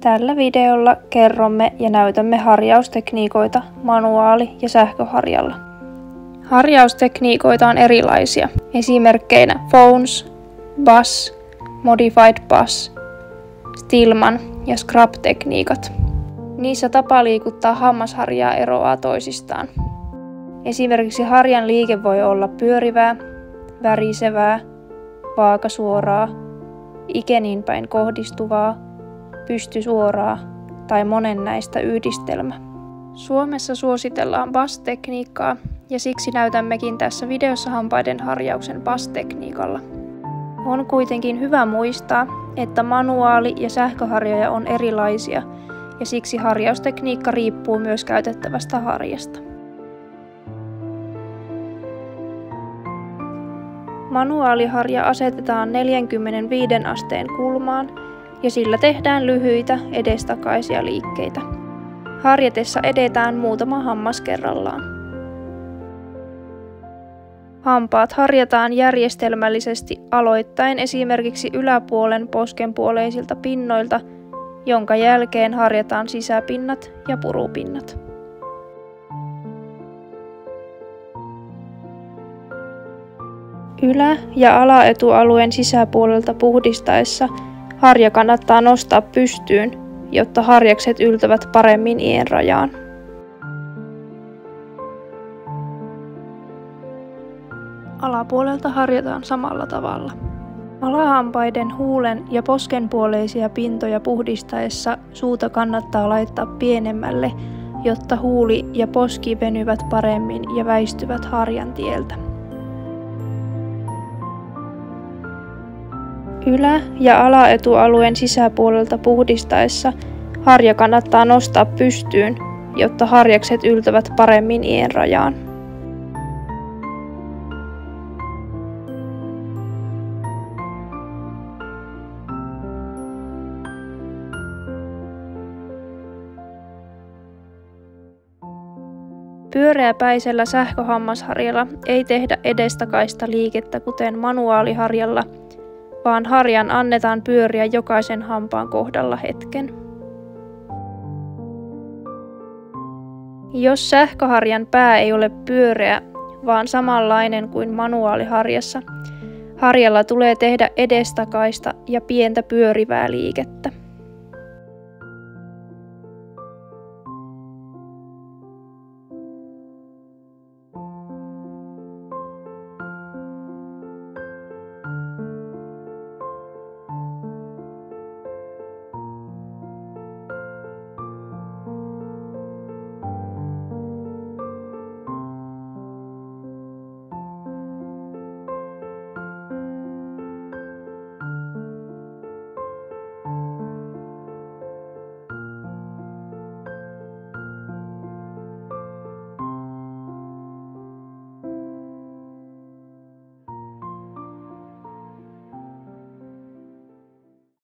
Tällä videolla kerromme ja näytämme harjaustekniikoita manuaali- ja sähköharjalla. Harjaustekniikoita on erilaisia, esimerkkeinä Phones, Bus, Modified Bus, Stillman ja Scrub-tekniikat. Niissä tapa liikuttaa hammasharjaa eroaa toisistaan. Esimerkiksi harjan liike voi olla pyörivää, värisevää, vaakasuoraa, ikeniin päin kohdistuvaa, pystysuoraa tai monen näistä yhdistelmä. Suomessa suositellaan Bus-tekniikkaa ja siksi näytämmekin tässä videossa hampaiden harjauksen Bus-tekniikalla. On kuitenkin hyvä muistaa, että manuaali- ja sähköharjoja on erilaisia ja siksi harjaustekniikka riippuu myös käytettävästä harjasta. Manuaaliharja asetetaan 45 asteen kulmaan ja sillä tehdään lyhyitä edestakaisia liikkeitä. Harjatessa edetään muutama hammas kerrallaan. Hampaat harjataan järjestelmällisesti aloittaen esimerkiksi yläpuolen poskenpuoleisilta pinnoilta, jonka jälkeen harjataan sisäpinnat ja purupinnat. Ylä- ja alaetualueen sisäpuolelta puhdistaessa harja kannattaa nostaa pystyyn, jotta harjakset yltävät paremmin ienrajaan. Alapuolelta harjataan samalla tavalla. Alahampaiden, huulen ja poskenpuoleisia pintoja puhdistaessa suuta kannattaa laittaa pienemmälle, jotta huuli ja poski venyvät paremmin ja väistyvät harjan tieltä. Ylä- ja alaetualueen sisäpuolelta puhdistaessa harja kannattaa nostaa pystyyn, jotta harjakset yltävät paremmin ienrajaan. Pyöreäpäisellä sähköhammasharjalla ei tehdä edestakaista liikettä kuten manuaaliharjalla, vaan harjan annetaan pyöriä jokaisen hampaan kohdalla hetken. Jos sähköharjan pää ei ole pyöreä, vaan samanlainen kuin manuaaliharjassa, harjalla tulee tehdä edestakaista ja pientä pyörivää liikettä.